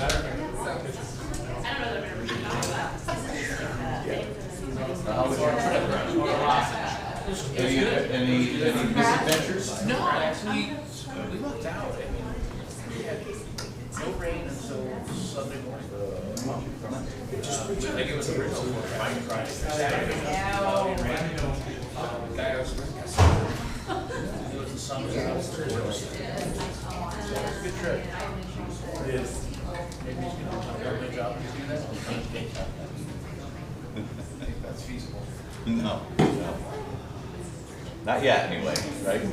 How was your trip? Any misadventures? No, actually, we lucked out. I mean, we had no rain until Sunday morning. I think it was a real fine Friday. Saturday. The guy I was with, it was the summer house. It was a good trip. Maybe he's going to do a good job to do that. I think that's feasible. No. Not yet, anyway, right? In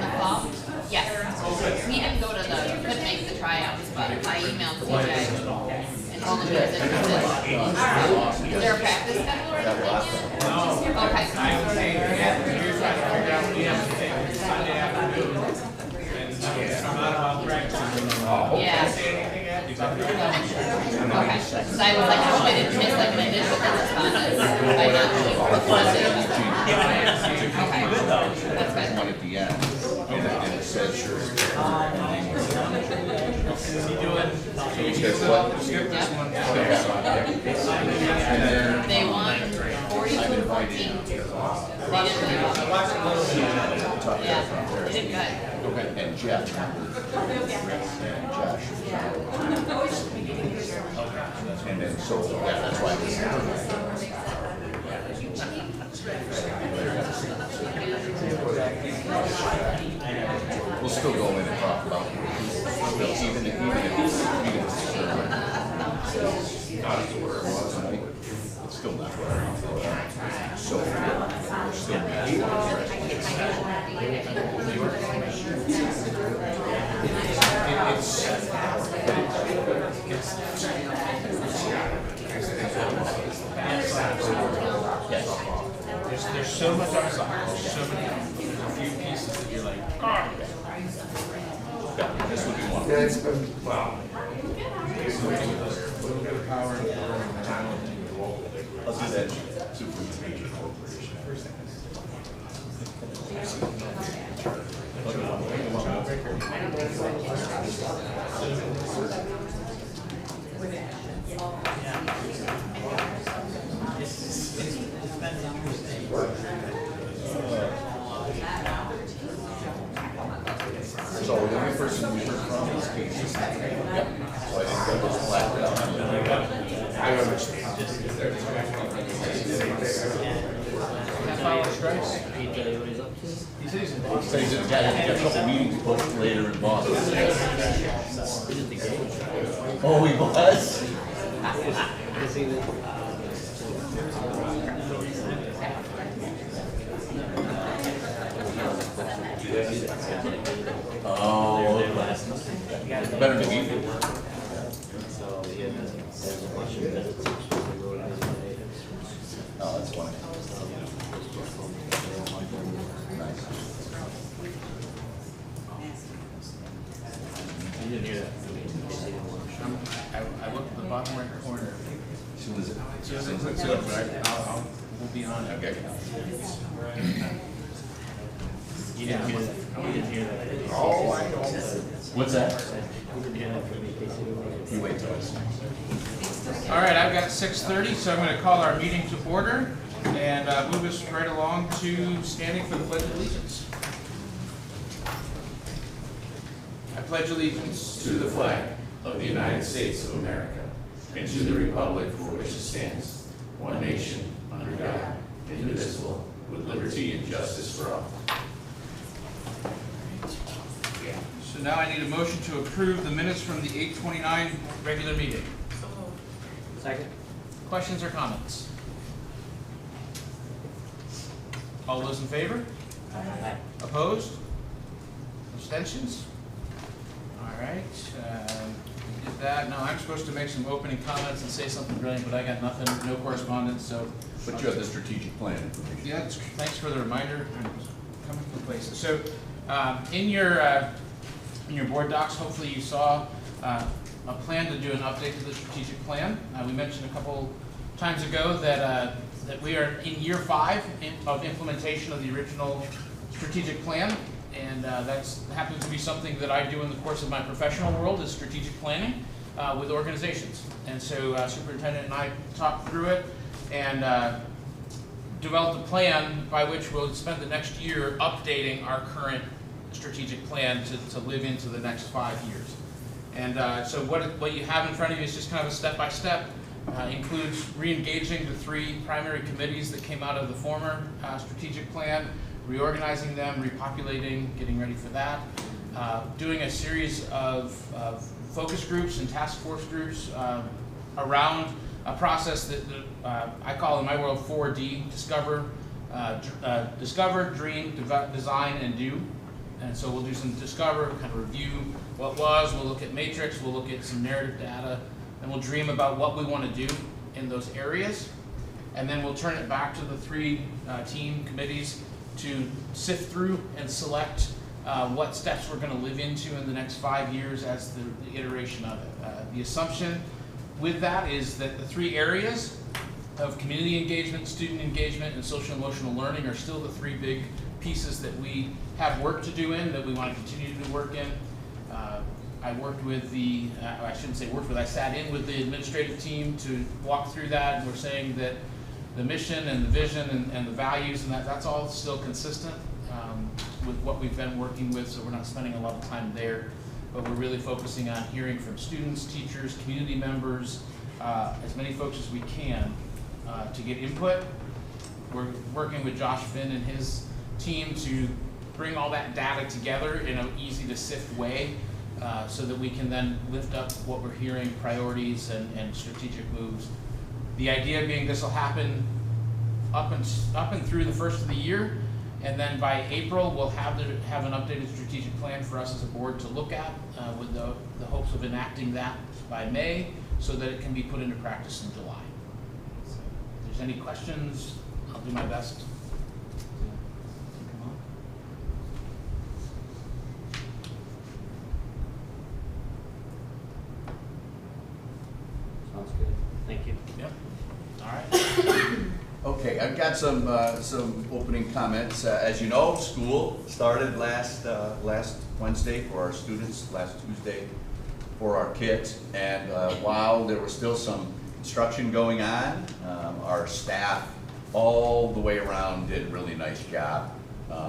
the fall? Yes. He didn't go to couldn't make the tryouts, but I emailed CJ and told him he was interested. Is there a practice schedule or anything yet? Okay. You're trying to figure out what you have to take Sunday afternoon. I'm not about practicing. Yeah. Okay. Because I was like, I hope I didn't miss like an initial correspondence by not being requested. Okay. That's good. One at the end, and it said, sure. They won 42-14. They did really well. Yeah, they did good. Okay, and Jeff. And Josh. And then, so, yeah, that's why. We'll still go in and talk about it. Even if it's not as where it was tonight, it's still not where it was. So, we're still There's so much outside. There's so many, a few pieces that you're like, this would be one. Yeah, it's been, wow. I'll do that. Superintendent corporation. So the only person we heard from is Casey. Yep. So I didn't get those flagged down. I understand. can't follow strikes. He tell you what he's up to? He said he's in Boston. So he's got a couple meetings booked later in Boston. He did the game. Oh, he was? Is he the? Oh, better to meet you. So he had there's a bunch of visits. Oh, that's funny. Nice. You didn't hear that. I looked at the bottom right corner. As soon as it. As soon as it clicks up, right, we'll be on it. Okay. You didn't hear that. You didn't hear that. Oh, I know. What's that? You didn't hear that from me, Casey. You wait till it's. All right, I've got 6:30, so I'm going to call our meeting to order and move us right along to standing for the Pledge of Allegiance. I pledge allegiance to the flag of the United States of America and to the republic for which it stands, one nation, under God, indivisible, with liberty and justice for all. So now I need a motion to approve the minutes from the 8:29 regular meeting. Second. Questions or comments? All those in favor? Aye. Opposed? Abstentions? All right, we did that. Now I'm supposed to make some opening comments and say something brilliant, but I got nothing, no correspondence, so. But you have the strategic plan information. Yeah, thanks for the reminder. I'm coming from places. So, in your board docs, hopefully you saw a plan to do an update to the strategic plan. We mentioned a couple times ago that that we are in year 5 of implementation of the original strategic plan, and that's happens to be something that I do in the course of my professional world, is strategic planning with organizations. And so Superintendent and I talked through it and developed a plan by which we'll spend the next year updating our current strategic plan to live into the next 5 years. And so what you have in front of you is just kind of a step-by-step. Includes re-engaging the 3 primary committees that came out of the former strategic plan, reorganizing them, repopulating, getting ready for that, doing a series of focus groups and task force groups around a process that I call in my world 4D: discover, dream, design, and do. And so we'll do some discover, kind of review what was, we'll look at matrix, we'll look at some narrative data, and we'll dream about what we want to do in those areas. And then we'll turn it back to the 3 team committees to sift through and select what steps we're going to live into in the next 5 years as the iteration of it. The assumption with that is that the 3 areas of community engagement, student engagement, and social emotional learning are still the 3 big pieces that we have work to do in, that we want to continue to do work in. I worked with I shouldn't say worked with, I sat in with the administrative team to walk through that, and we're saying that the mission and the vision and the values and that's all still consistent with what we've been working with, so we're not spending a lot of time there, but we're really focusing on hearing from students, teachers, community members, as many folks as we can to get input. We're working with Josh Finn and his team to bring all that data together in an easy to sift way so that we can then lift up what we're hearing, priorities and strategic moves. The idea being this will happen up and through the first of the year, and then by April we'll have an updated strategic plan for us as a board to look at with the hopes of enacting that by May so that it can be put into practice in July. So if there's any questions, I'll do my best. Sounds good. Thank you. Yep. All right. Okay, I've got some opening comments. As you know, school started last Wednesday for our students, last Tuesday for our kids, and while there was still some construction going on, our staff all the way around did a really nice job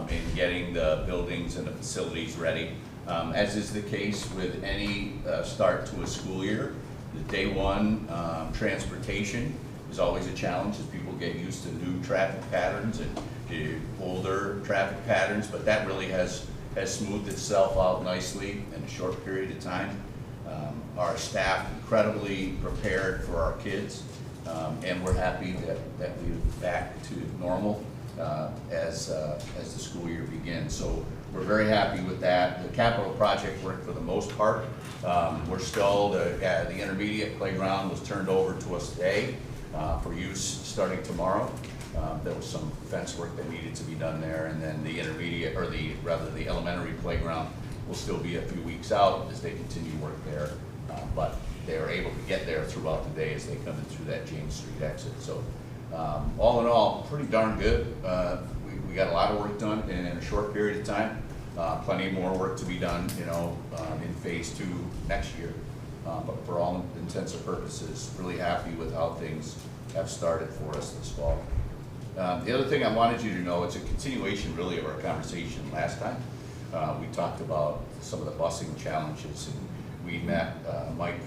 in getting the buildings and the facilities ready. As is the case with any start to a school year, the day one transportation is always a challenge as people get used to new traffic patterns and older traffic patterns, but that really has smoothed itself out nicely in a short period of time. Our staff incredibly prepared for our kids, and we're happy that we're back to normal as the school year begins. So we're very happy with that. The capital project work for the most part. We're still, the intermediate playground was turned over to us today for use starting tomorrow. There was some fence work that needed to be done there, and then the intermediate, or the elementary playground will still be a few weeks out as they continue work there. But they're able to get there throughout the day as they come in through that James Street exit. So all in all, pretty darn good. We got a lot of work done in a short period of time. Plenty more work to be done, in phase 2 next year. But for all intents and purposes, really happy with how things have started for us this fall. The other thing I wanted you to know, it's a continuation really of our conversation last time. We talked about some of the busing challenges, and we met, Mike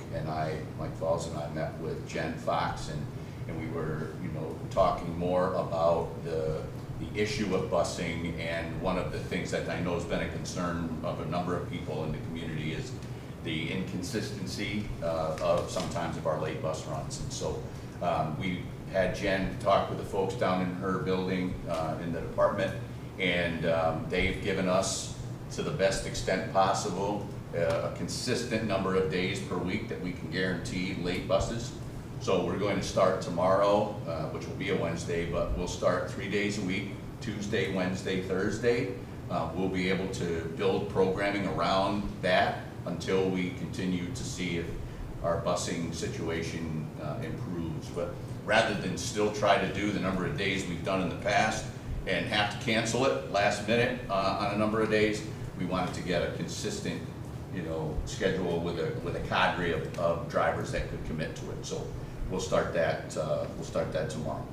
Falls and I met with Jen Fox, and we were, talking more about the issue of busing, and one of the things that I know has been a concern of a number of people in the community is the inconsistency of sometimes of our late bus runs. And so we had Jen talk with the folks down in her building in the department, and they've given us, to the best extent possible, a consistent number of days per week that we can guarantee late buses. So we're going to start tomorrow, which will be a Wednesday, but we'll start 3 days a week, Tuesday, Wednesday, Thursday. We'll be able to build programming around that until we continue to see if our busing situation improves. But rather than still try to do the number of days we've done in the past and have to cancel it last minute on a number of days, we wanted to get a consistent, schedule with a cadre of drivers that could commit to it. So we'll start that tomorrow.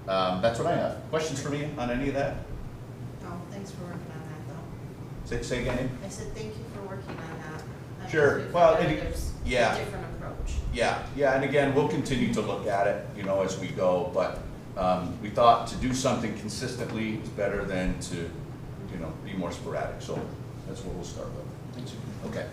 That's what I have. Questions for me on any of that? Oh, thanks for working on that, though. Say again? I said thank you for working on that. I Sure. feel Well, that and there's yeah. a different approach. Yeah, and again, we'll continue to look at it, as we go, but we thought to do something consistently is better than to, be more sporadic, so that's what we'll start with. Thanks. Okay.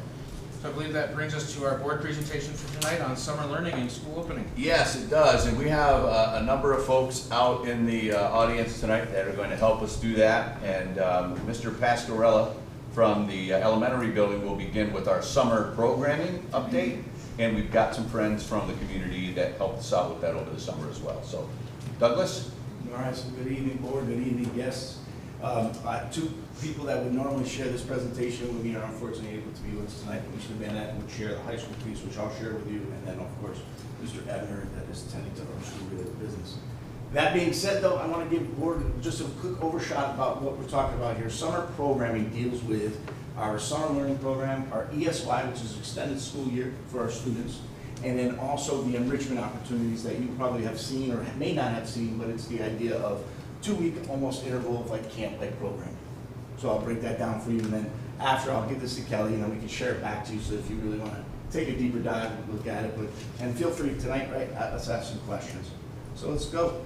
So I believe that brings us to our board presentation for tonight on summer learning and school opening. Yes, it does, and we have a number of folks out in the audience tonight that are going to help us do that, and Mr. Pasquarella from the elementary building will begin with our summer programming update, and we've got some friends from the community that helped us out with that over the summer as well. So, Douglas? All right, so good evening, board, good evening, guests. Two people that would normally share this presentation with me are unfortunately able to be with us tonight. Mr. Bennett would share the high school piece, which I'll share with you, and then, of course, Mr. Ebner that is tending to our school-related business. That being said, though, I want to give the board just a quick overshot about what we're talking about here. Summer programming deals with our summer learning program, our ESY, which is extended school year for our students, and then also the enrichment opportunities that you probably have seen or may not have seen, but it's the idea of 2-week almost interval of like camp-like programming. So I'll break that down for you, and then after I'll give this to Kelly, and then we can share it back to you. So if you really want to take a deeper dive and look at it, and feel free tonight, right? Let's ask some questions. So let's go.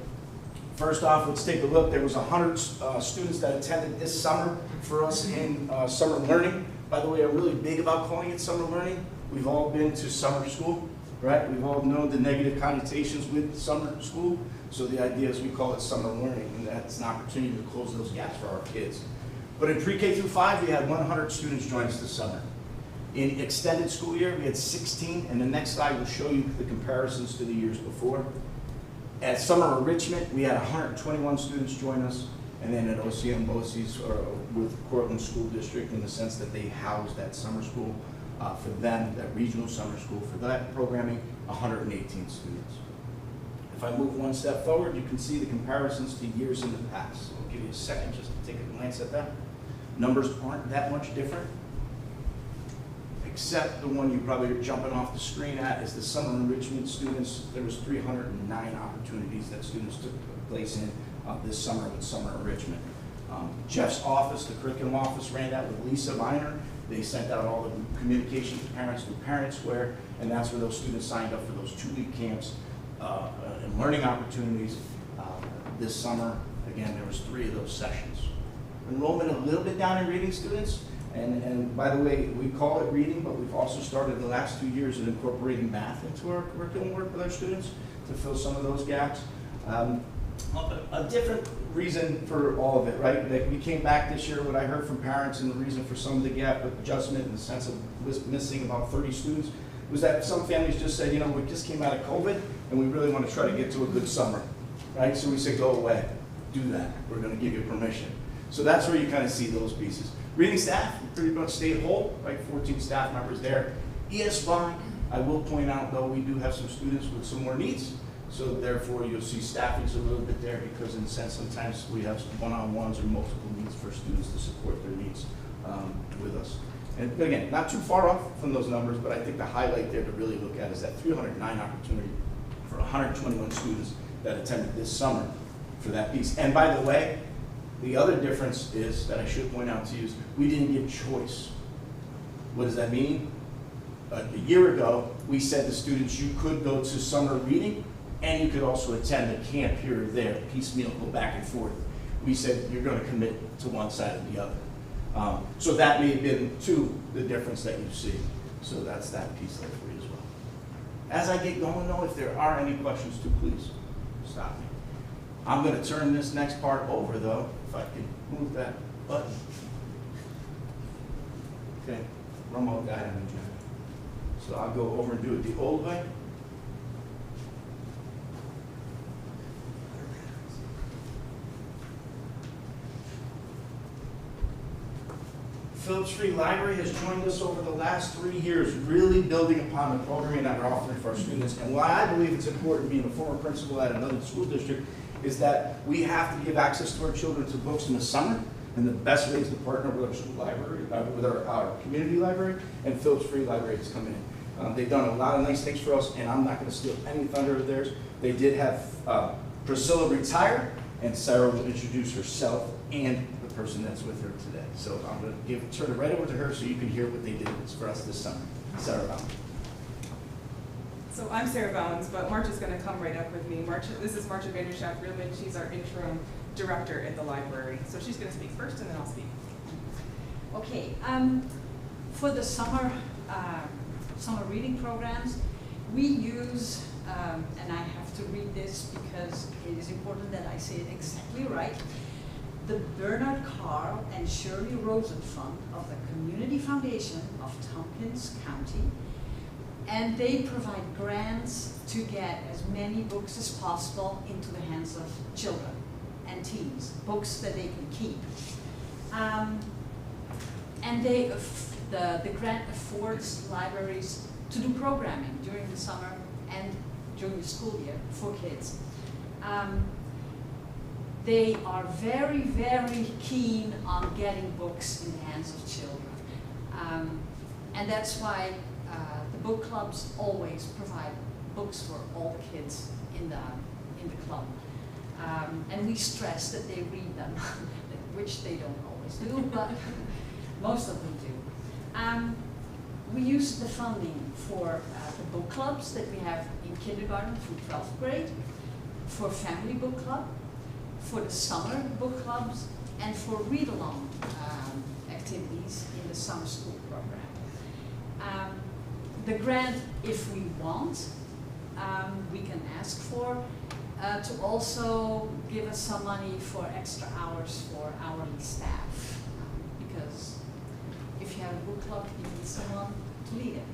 First off, let's take a look. There was 100 students that attended this summer for us in summer learning. By the way, I'm really big about calling it summer learning. We've all been to summer school, right? We've all known the negative connotations with summer school. So the idea is we call it summer learning, and that's an opportunity to close those gaps for our kids. But in pre-K through 5, we had 100 students join us this summer. In extended school year, we had 16, and the next slide will show you the comparisons to the years before. At summer enrichment, we had 121 students join us, and then at OCM BOCES, with Cortland School District, in the sense that they house that summer school for them, that regional summer school, for that programming, 118 students. If I move one step forward, you can see the comparisons to years in the past. So I'll give you a second just to take a glance at that. Numbers aren't that much different, except the one you probably are jumping off the screen at is the summer enrichment students. There was 309 opportunities that students took place in this summer with summer enrichment. Jeff's office, the curriculum office, ran that with Lisa Viner. They sent out all the communication to parents through Parent Square, and that's where those students signed up for those 2-week camps and learning opportunities this summer. Again, there was 3 of those sessions. Enrollment a little bit down in reading students, and by the way, we call it reading, but we've also started the last 2 years of incorporating math into our curriculum work with our students to fill some of those gaps. A different reason for all of it, right? Like we came back this year, what I heard from parents and the reason for some of the gap adjustment in the sense of missing about 30 students was that some families just said, we just came out of COVID and we really want to try to get to a good summer, right? So we said, go away, do that. We're going to give you permission. So that's where you kind of see those pieces. Reading staff, pretty much stayed whole, right? 14 staff members there. ESY, I will point out though, we do have some students with some more needs. So therefore, you'll see staffing's a little bit there because in a sense, sometimes we have one-on-ones or multiple needs for students to support their needs with us. And again, not too far off from those numbers, but I think the highlight there to really look at is that 309 opportunity for 121 students that attended this summer for that piece. And by the way, the other difference is, that I should point out to you, is we didn't give choice. What does that mean? A year ago, we said to students, you could go to summer reading, and you could also attend a camp here or there, piecemeal, go back and forth. We said, you're going to commit to one side or the other. So that may have been, too, the difference that you see. So that's that piece there for you as well. As I get going, though, if there are any questions, too, please stop me. I'm going to turn this next part over, though, if I can move that button. Okay, remote guide on me, John. So I'll go over and do it the old way. Phillips Free Library has joined us over the last 3 years, really building upon the programming that we're offering for our students. And why I believe it's important, being a former principal at another school district, is that we have to give access to our children to books in the summer. And the best way is to partner with our school library, with our community library, and Phillips Free Library is coming in. They've done a lot of nice things for us, and I'm not going to steal any thunder of theirs. They did have Priscilla retire, and Sarah will introduce herself and the person that's with her today. So I'm going to turn it right over to her so you can hear what they did for us this summer. Sarah Bowman. So I'm Sarah Bounds, but March is going to come right up with me. This is Marcia Vanderschaft-Riemann. She's our interim director at the library. So she's going to speak first, and then I'll speak. Okay, for the summer reading programs, we use, and I have to read this because it is important that I say it exactly right, the Bernard Carl and Shirley Rosen Fund of the Community Foundation of Tompkins County, and they provide grants to get as many books as possible into the hands of children and teens, books that they can keep. And the grant affords libraries to do programming during the summer and during the school year for kids. They are very, very keen on getting books in the hands of children. And that's why the book clubs always provide books for all the kids in the club. And we stress that they read them, which they don't always do, but most of them do. We use the funding for the book clubs that we have in kindergarten through 12th grade, for family book club, for the summer book clubs, and for read-along activities in the summer school program. The grant, if we want, we can ask for to also give us some money for extra hours for hourly staff, because if you have a book club, you need someone to lead it.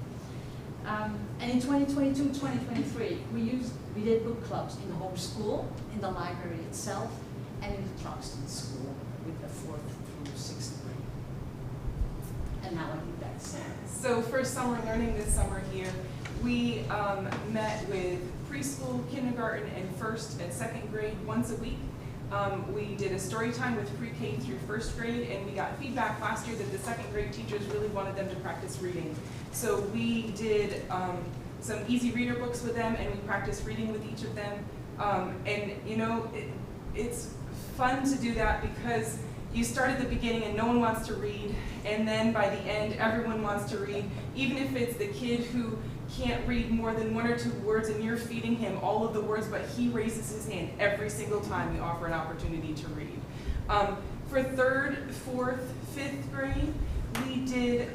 And in 2022-2023, we did book clubs in the home school, in the library itself, and in the Truxton School with the 4th through 6th grade. And now I think that's So for summer learning this summer here, we met with preschool, kindergarten, and 1st and 2nd grade once a week. We did a story time with pre-K through 1st grade, and we got feedback last year that the 2nd grade teachers really wanted them to practice reading. So we did some easy reader books with them, and we practiced reading with each of them. And you know, it's fun to do that because you start at the beginning and no one wants to read, and then by the end everyone wants to read, even if it's the kid who can't read more than 1 or 2 words and you're feeding him all of the words, but he raises his hand every single time we offer an opportunity to read. For 3rd, 4th, 5th grade, we did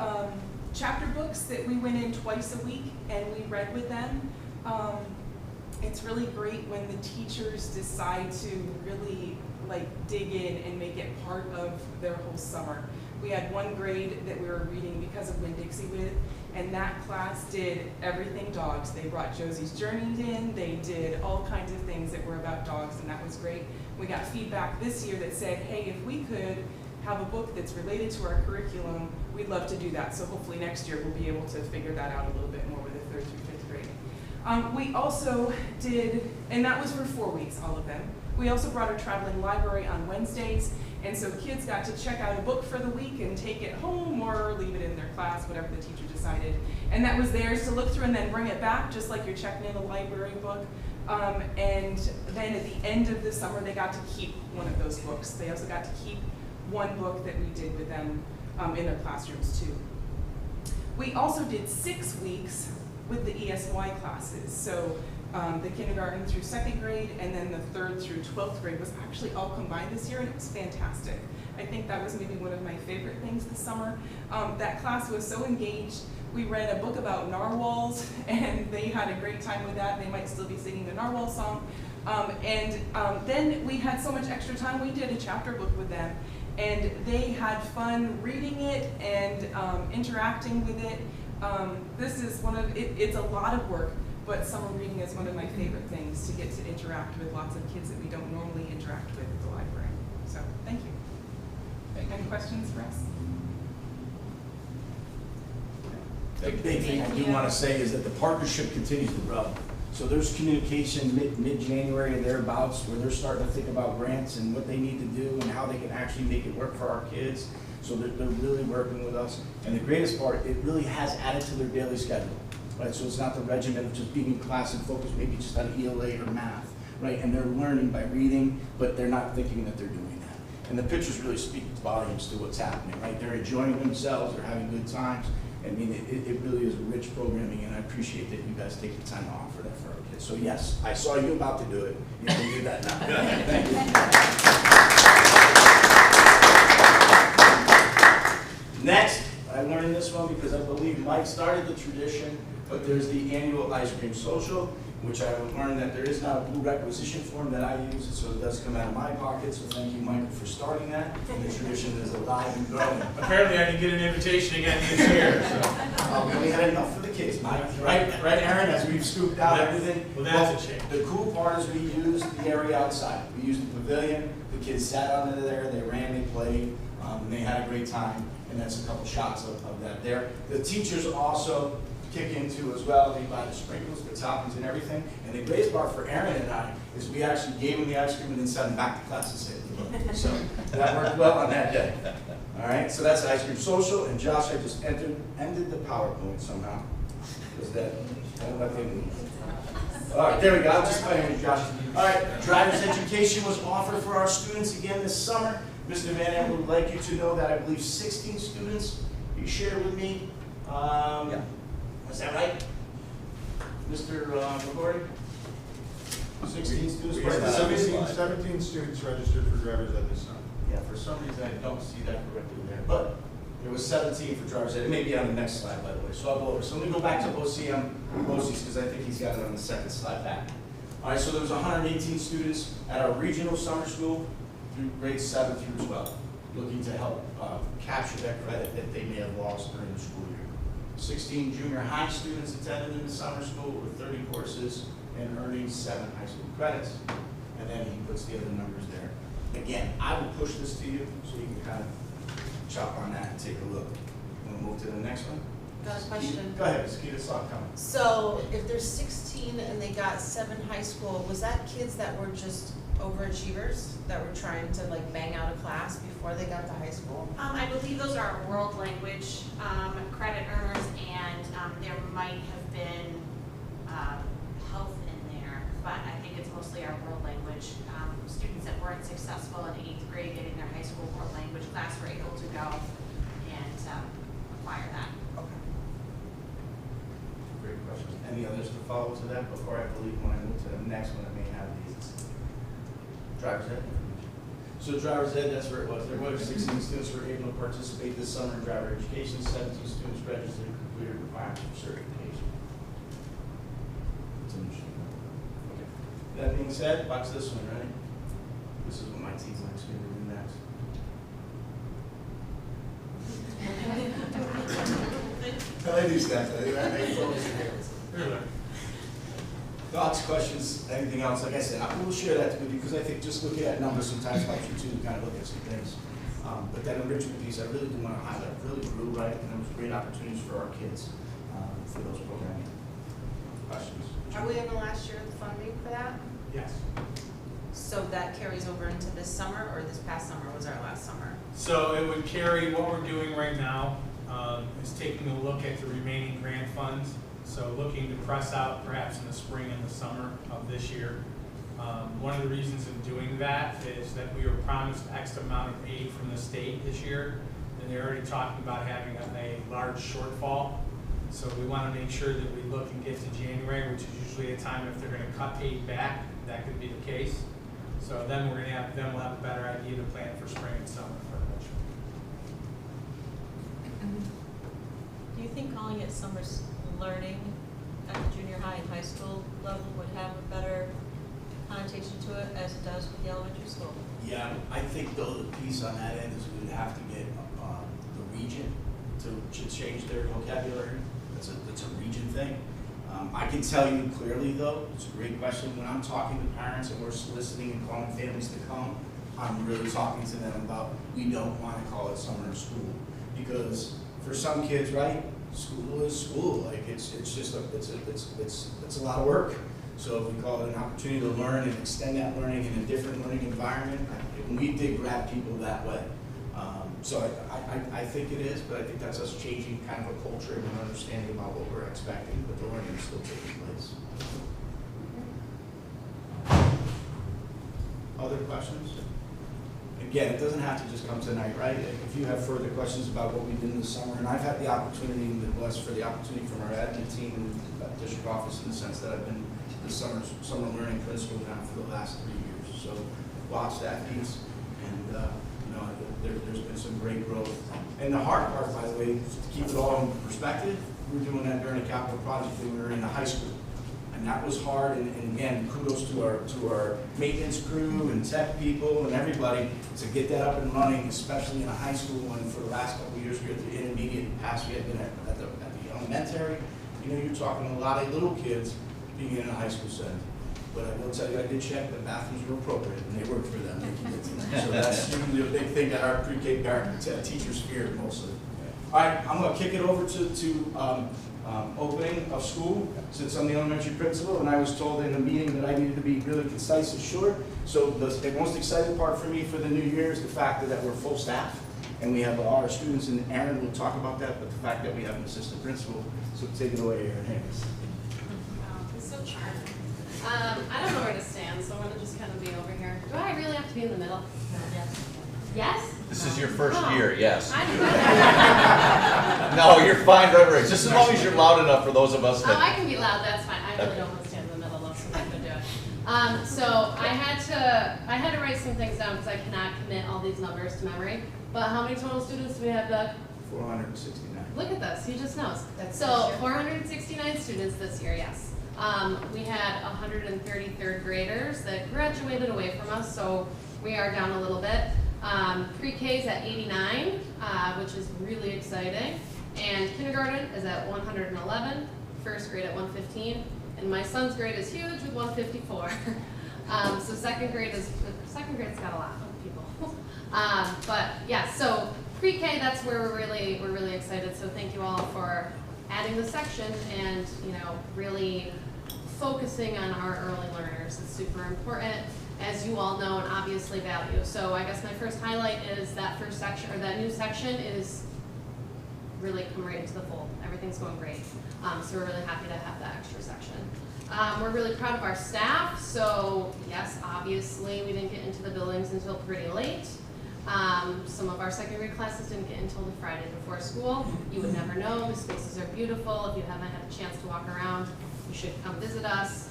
chapter books that we went in twice a week and we read with them. It's really great when the teachers decide to really dig in and make it part of their whole summer. We had 1 grade that we were reading Because of Winn-Dixie with, and that class did everything dogs. They brought Josie's Journey in, they did all kinds of things that were about dogs, and that was great. We got feedback this year that said, hey, if we could have a book that's related to our curriculum, we'd love to do that. So hopefully next year we'll be able to figure that out a little bit more with the 3rd through 5th grade. We also did, and that was for 4 weeks, all of them. We also brought our traveling library on Wednesdays, and so kids got to check out a book for the week and take it home or leave it in their class, whatever the teacher decided. And that was theirs to look through and then bring it back, just like you're checking in a library book. And then at the end of the summer, they got to keep one of those books. They also got to keep 1 book that we did with them in their classrooms too. We also did 6 weeks with the ESY classes. So the kindergarten through 2nd grade, and then the 3rd through 12th grade was actually all combined this year, and it was fantastic. I think that was maybe one of my favorite things this summer. That class was so engaged. We read a book about narwhals, and they had a great time with that. They might still be singing the narwhal song. Then we had so much extra time, we did a chapter book with them, and they had fun reading it and interacting with it. This is it's a lot of work, but summer reading is one of my favorite things, to get to interact with lots of kids that we don't normally interact with at the library. So, thank you. Any questions for us? The big thing I do want to say is that the partnership continues to grow. So there's communication mid-January and thereabouts where they're starting to think about grants and what they need to do and how they can actually make it work for our kids. So they're really working with us. And the greatest part, it really has added to their daily schedule, right? So it's not the regimen of just being in class and focused maybe just on ELA or math, right? And they're learning by reading, but they're not thinking that they're doing that. And the pictures really speak volumes to what's happening, right? They're enjoying themselves, they're having good times. I mean, it really is rich programming, and I appreciate that you guys take the time to offer that for our kids. So yes, I saw you about to do it. You can do that now. Thank you. Next, I learned this one because I believe Mike started the tradition, but there's the annual ice cream social, which I learned that there is not a blue requisition form that I use, so it does come out of my pocket. So thank you, Michael, for starting that. And the tradition is alive and growing. Apparently I didn't get an invitation again this year, so. We only had enough for the kids, Mike. Right, Aaron, as we've scooped out everything. Well, that's a shame. The cool part is we used the area outside. We used the pavilion. The kids sat under there, they ran, they played, and they had a great time. And that's a couple shots of that there. The teachers also kick into as well. They buy the sprinkles, the toppings, and everything. And the greatest part for Aaron and I is we actually gave them the ice cream and then sent them back to class and said, so that worked well on that day. All right, so that's ice cream social. And Josh, I just ended the PowerPoint somehow. Was that? I don't know if they move. All right, there we go. I'm just playing with Josh. All right, driver's education was offered for our students again this summer. Mr. Van Amp would like you to know that I believe 16 students you shared with me. Is that right? Mr. McCory? 16 students? We had 17 students registered for driver's ed this summer. Yeah, for some reason I don't see that correctly there. But there was 17 for driver's ed. It may be on the next slide, by the way. So I'll go over. So let me go back to OCM because I think he's got it on the second slide back. All right, so there was 118 students at our regional summer school through grades 7 through 12, looking to help capture that credit that they may have lost during the school year. 16 junior high students attended in the summer school with 30 courses and earning 7 high school credits. And then he puts the other numbers there. Again, I will push this to you so you can kind of chop on that and take a look. We'll move to the next one. Got a question. Go ahead, Sakita, saw it coming. So if there's 16 and they got 7 high school, was that kids that were just overachievers that were trying to like bang out a class before they got to high school? I believe those are world language credit earners, and there might have been health in there, but I think it's mostly our world language. Students that weren't successful in 8th grade getting their high school world language class were able to go and acquire that. Okay. Great question. Any others to follow to that before I believe when I move to the next one, I may have these. Driver's ed. So driver's ed, that's where it was. There were 16 students who were able to participate this summer in driver education. 17 students registered and completed requirements for certification. That's interesting. Okay. That being said, watch this one, right? This is what my team's next going to do next. I like these guys. Thoughts, questions, anything else? Like I said, I will share that with you because I think just looking at numbers sometimes helps you too to kind of look at some things. But that enrichment piece, I really do want to highlight, really grew, right? And there was great opportunities for our kids for those programming. Questions? Are we in the last year of the funding for that? Yes. So that carries over into this summer, or this past summer was our last summer? So it would carry, what we're doing right now is taking a look at the remaining grant funds. So looking to press out perhaps in the spring and the summer of this year. One of the reasons in doing that is that we were promised X amount of aid from the state this year, and they're already talking about having a large shortfall. So we want to make sure that we look and get to January, which is usually a time if they're going to cut aid back, that could be the case. So then we'll have a better idea to plan for spring and summer for enrichment. Do you think calling it summer learning at the junior high and high school level would have a better connotation to it as it does with the elementary school? Yeah, I think though the piece on that end is we would have to get the region to change their vocabulary. It's a region thing. I can tell you clearly though, it's a great question. When I'm talking to parents and we're soliciting and calling families to come, I'm really talking to them about we don't want to call it summer school because for some kids, right, school is school. Like it's just it's a lot of work. So if we call it an opportunity to learn and extend that learning in a different learning environment, we did grab people that way. So I think it is, but I think that's us changing kind of a culture and an understanding about what we're expecting, but the learning is still taking place. Other questions? Again, it doesn't have to just come tonight, right? If you have further questions about what we did in the summer, and I've had the opportunity and been blessed for the opportunity from our admin team and district office in the sense that I've been the summer learning principal now for the last 3 years. So watch that piece, and there's been some great growth. And the hard part, by the way, to keep it all in perspective, we were doing that during a capital project when we were in the high school. And that was hard, and again, kudos to our maintenance crew and tech people and everybody to get that up and running, especially in a high school when for the last couple of years we were at the intermediate and past, we had been at the elementary. You're talking a lot of little kids being in a high school setting. But I will tell you, I did check, the bathrooms were appropriate and they worked for them. So that's usually a big thing that our pre-K teachers feared mostly. All right, I'm going to kick it over to opening of school, since I'm the elementary principal, and I was told in a meeting that I needed to be really concise and short. So the most exciting part for me for the new year is the fact that we're full staff, and we have all our students, and Aaron will talk about that, but the fact that we have an assistant principal. So take it away, Aaron Hayes. He's so charming. I don't know where to stand, so I'm going to just kind of be over here. Do I really have to be in the middle? Yes? This is your first year, yes. I No, you're fine, Reverend. Just as long as you're loud enough for those of us Oh, that. I can be loud, that's fine. I really don't want to stand in the middle though, so I'm not going to do it. So I had to write some things down because I cannot commit all these numbers to memory. But how many total students do we have, Doug? 469. Look at this, he just knows. That's So this year? 469 students this year, yes. We had 133rd graders that graduated away from us, so we are down a little bit. Pre-K is at 89, which is really exciting. And kindergarten is at 111, first grade at 115, and my son's grade is huge with 154. So second grade's got a lot of people. But yeah, so pre-K, that's where we're really excited. So thank you all for adding the section and really focusing on our early learners. It's super important, as you all know, and obviously value. So I guess my first highlight is that first section, or that new section is really come right into the fold. Everything's going great. So we're really happy to have that extra section. We're really proud of our staff. So yes, obviously we didn't get into the buildings until pretty late. Some of our second grade classes didn't get until the Friday before school. You would never know. The spaces are beautiful. If you haven't had a chance to walk around, you should come visit us.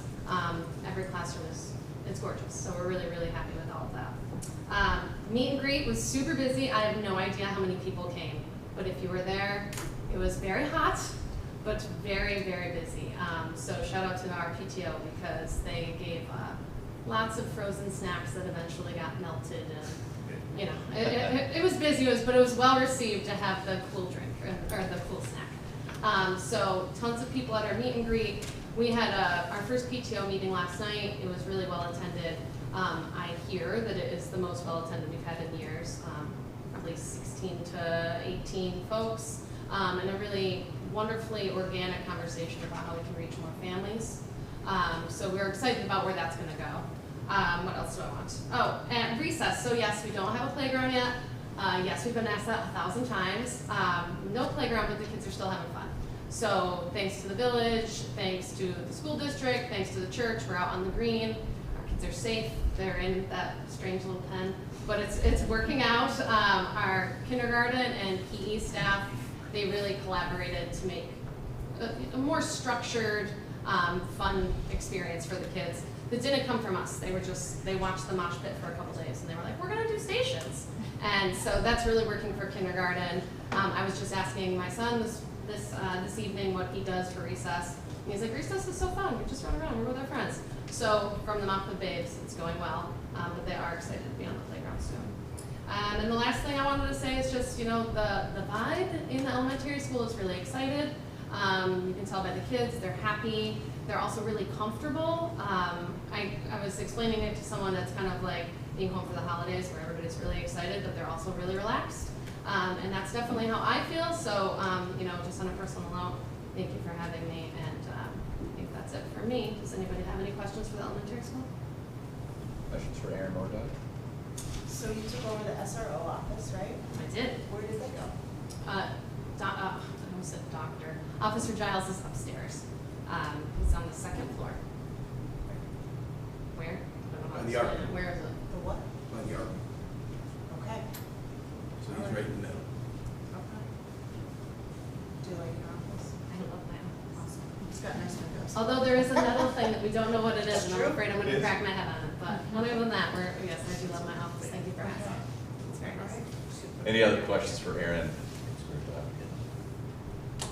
Every classroom it's gorgeous. So we're really happy with all of that. Meet and greet was super busy. I have no idea how many people came, but if you were there, it was very hot, but very busy. So shout out to our PTO because they gave lots of frozen snacks that eventually got melted, and it was busy, but it was well received to have the cool drink or the cool snack. So tons of people at our meet and greet. We had our first PTO meeting last night. It was really well attended. I hear that it is the most well attended we've had in years, at least 16 to 18 folks, and a really wonderfully organic conversation about how we can reach more families. So we're excited about where that's going to go. What else do I want? Oh, and recess. So yes, we don't have a playground yet. Yes, we've been asked that 1,000 times. No playground, but the kids are still having fun. So thanks to the village, thanks to the school district, thanks to the church, we're out on the green. Our kids are safe. They're in that strange little pen, but it's working out. Our kindergarten and PE staff, they really collaborated to make a more structured, fun experience for the kids. That didn't come from us. They watched the mosh pit for a couple days and they were like, we're gonna do stations. And so that's really working for kindergarten. I was just asking my son this evening what he does for recess. And he's like, recess is so fun. We just run around, we're with our friends. So from the Mouth of Babes, it's going well, but they are excited to be on the playground soon. And the last thing I wanted to say is just, the vibe in the elementary school is really excited. You can tell by the kids, they're happy. They're also really comfortable. I was explaining it to someone that's kind of like being home for the holidays where everybody's really excited, but they're also really relaxed. And that's definitely how I feel, so, you know, just on a personal note, thank you for having me, and I think that's it for me. Does anybody have any questions for the elementary school? Questions for Aaron or Doug? So you took over the SRO office, right? I did. Where did they go? I almost said doctor. Officer Giles is upstairs. He's on the second floor. Where? I don't know how By to the explain arc. it. Where is it? The what? By the arc. Okay. So he's right in the middle. Okay. Do you like your office? I love my office. It's got nice windows. Although there is another thing that we don't know what it is, and True. I'm afraid I'm It gonna is. crack my head on it, but other than that, yes, I do love my office. Thank you for asking. It's very nice. Any other questions for Aaron?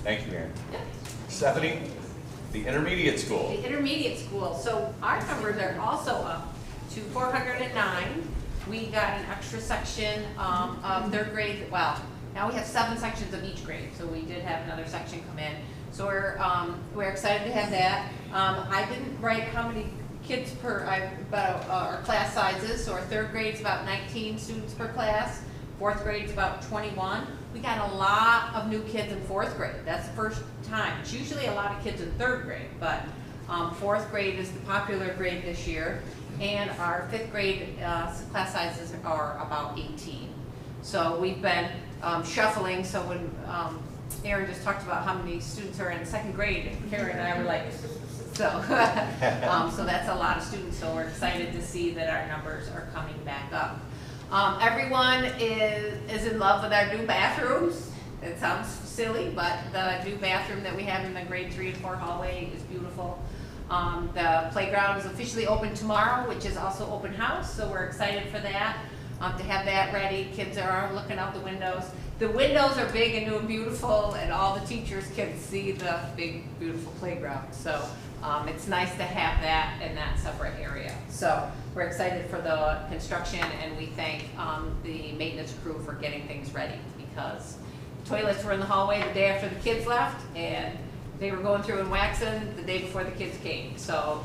Thank you, Aaron. Yeah. Stephanie, the intermediate school. The intermediate school, so our numbers are also up to 409. We got an extra section of third grade, well, now we have 7 sections of each grade, so we did have another section come in. So we're excited to have that. I didn't write how many kids per, about our class sizes, so our third grade's about 19 students per class, fourth grade's about 21. We got a lot of new kids in fourth grade. That's the first time. It's usually a lot of kids in third grade, but fourth grade is the popular grade this year. And our fifth grade class sizes are about 18. So we've been shuffling. So when Aaron just talked about how many students are in second grade, Karen and I were like, so, so that's a lot of students. So we're excited to see that our numbers are coming back up. Everyone is in love with our new bathrooms. It sounds silly, but the new bathroom that we have in the grade 3 and 4 hallway is beautiful. The playground is officially open tomorrow, which is also open house, so we're excited for that, to have that ready. Kids are looking out the windows. The windows are big and new and beautiful, and all the teachers can see the big, beautiful playground. So it's nice to have that in that separate area. So we're excited for the construction, and we thank the maintenance crew for getting things ready, because toilets were in the hallway the day after the kids left, and they were going through and waxing the day before the kids came. So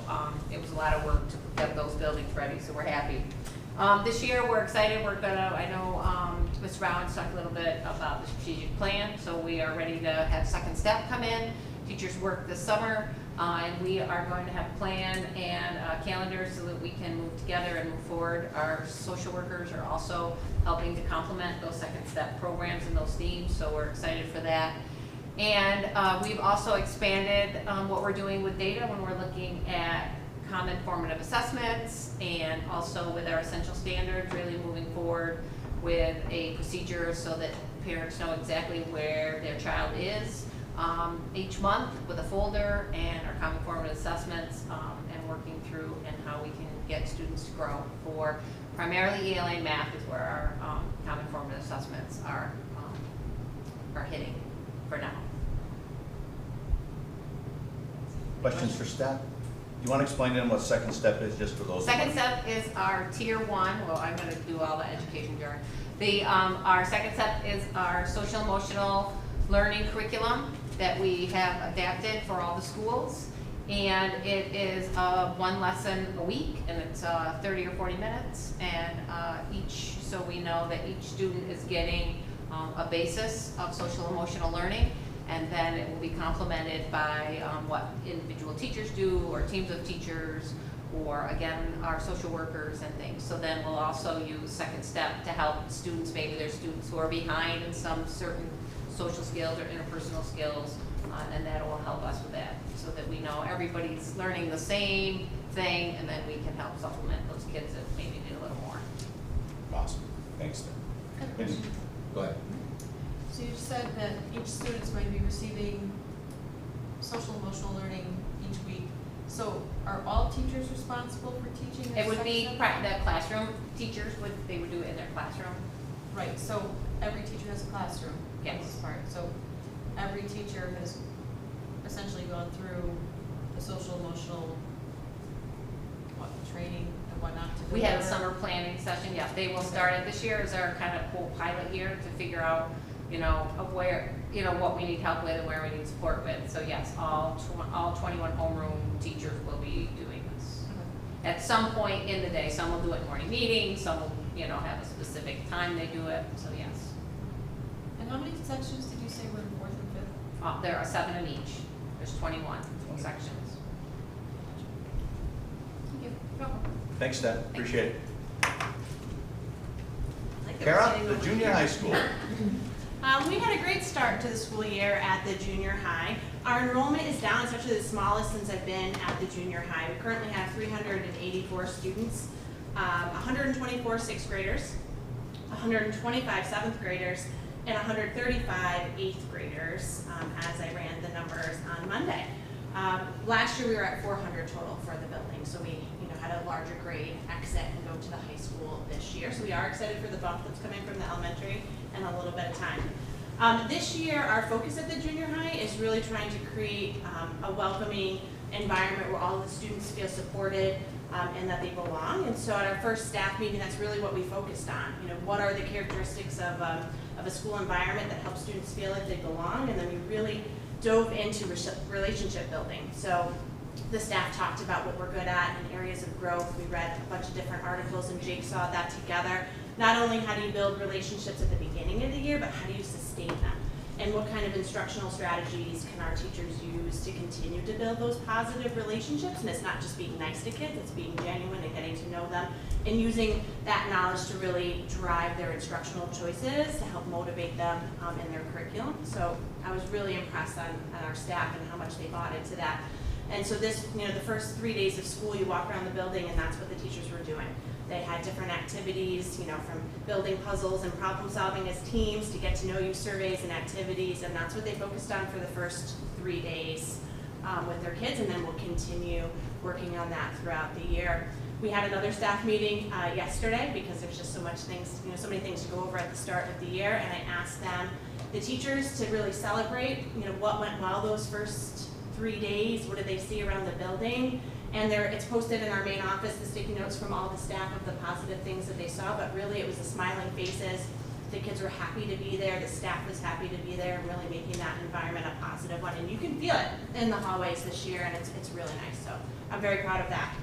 it was a lot of work to get those buildings ready, so we're happy. This year we're excited. We're gonna, I know Ms. Rowan's talked a little bit about the strategic plan, so we are ready to have second step come in. Teachers work this summer, and we are going to have a plan and calendars so that we can move together and move forward. Our social workers are also helping to complement those second step programs and those themes, so we're excited for that. And we've also expanded what we're doing with data when we're looking at common formative assessments, and also with our essential standards, really moving forward with a procedure so that parents know exactly where their child is each month with a folder and our common formative assessments, and working through and how we can get students to grow. For primarily ELA and math is where our common formative assessments are hitting for now. Questions for staff? You want to explain to them what second step is, just for those? Second step is our tier 1. Well, I'm going to do all the education during. Our second step is our social emotional learning curriculum that we have adapted for all the schools. And it is 1 lesson a week, and it's 30 or 40 minutes. And so we know that each student is getting a basis of social emotional learning. And then it will be complemented by what individual teachers do, or teams of teachers, or again, our social workers and things. So then we'll also use second step to help students, maybe there's students who are behind in some certain social skills or interpersonal skills, and that will help us with that, so that we know everybody's learning the same thing, and then we can help supplement those kids that maybe need a little more. Awesome. Thanks, Steph. Go ahead. So you said that each student's going to be receiving social emotional learning each week. So are all teachers responsible for teaching this It would be section? the classroom teachers they would do it in their classroom. Right, so every teacher has a classroom for Yes. this part. So every teacher has essentially gone through the social emotional training and whatnot to We had a deliver. summer planning session, yes, they will start it this year as our kind of cool pilot year to figure out, of where, what we need help with and where we need support with. So yes, all 21 homeroom teachers will be doing this. At some point in the day, some will do it in morning meetings, some will, have a specific time they do it, so yes. And how many sections did you say were in fourth and fifth? There are 7 in each. There's 21 sections. Thank you. Thanks, Deb, appreciate it. Like they were Kara, saying the over junior here. high school. We had a great start to the school year at the junior high. Our enrollment is down. It's actually the smallest since I've been at the junior high. We currently have 384 students, 124 sixth graders, 125 seventh graders, and 135 eighth graders, as I ran the numbers on Monday. Last year we were at 400 total for the building, so we had a larger grade exit and go to the high school this year. So we are excited for the bump that's coming from the elementary in a little bit of time. This year, our focus at the junior high is really trying to create a welcoming environment where all the students feel supported and that they belong. And so at our first staff meeting, that's really what we focused on. What are the characteristics of a school environment that helps students feel like they belong? And then we really dove into relationship building. So the staff talked about what we're good at and areas of growth. We read a bunch of different articles and Jake saw that together. Not only how do you build relationships at the beginning of the year, but how do you sustain them? And what kind of instructional strategies can our teachers use to continue to build those positive relationships? And it's not just being nice to kids, it's being genuine and getting to know them and using that knowledge to really drive their instructional choices to help motivate them in their curriculum. So I was really impressed on our staff and how much they bought into that. And so this, the first 3 days of school, you walk around the building and that's what the teachers were doing. They had different activities, from building puzzles and problem solving as teams to get to know you surveys and activities, and that's what they focused on for the first 3 days with their kids, and then we'll continue working on that throughout the year. We had another staff meeting yesterday because there's just so many things to go over at the start of the year, and I asked them, the teachers, to really celebrate, what went well those first 3 days, what did they see around the building. And it's posted in our main office, the sticky notes from all the staff of the positive things that they saw, but really it was the smiling faces. The kids were happy to be there, the staff was happy to be there, and really making that environment a positive one. And you can feel it in the hallways this year, and it's really nice, so I'm very proud of that.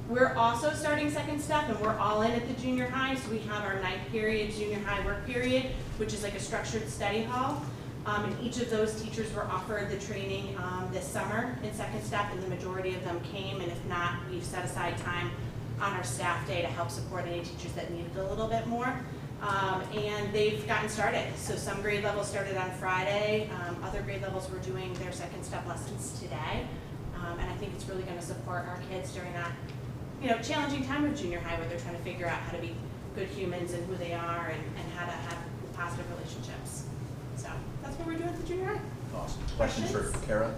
We're also starting second step, and we're all in at the junior high, so we have our 9th period, junior high work period, which is like a structured study hall. And each of those teachers were offered the training this summer in second step, and the majority of them came, and if not, we've set aside time on our staff day to help support any teachers that needed a little bit more. And they've gotten started. So some grade levels started on Friday, other grade levels were doing their second step lessons today. And I think it's really going to support our kids during that challenging time of junior high where they're trying to figure out how to be good humans and who they are and how to have positive relationships. So that's what we're doing at the junior high. Awesome. Questions for Kara?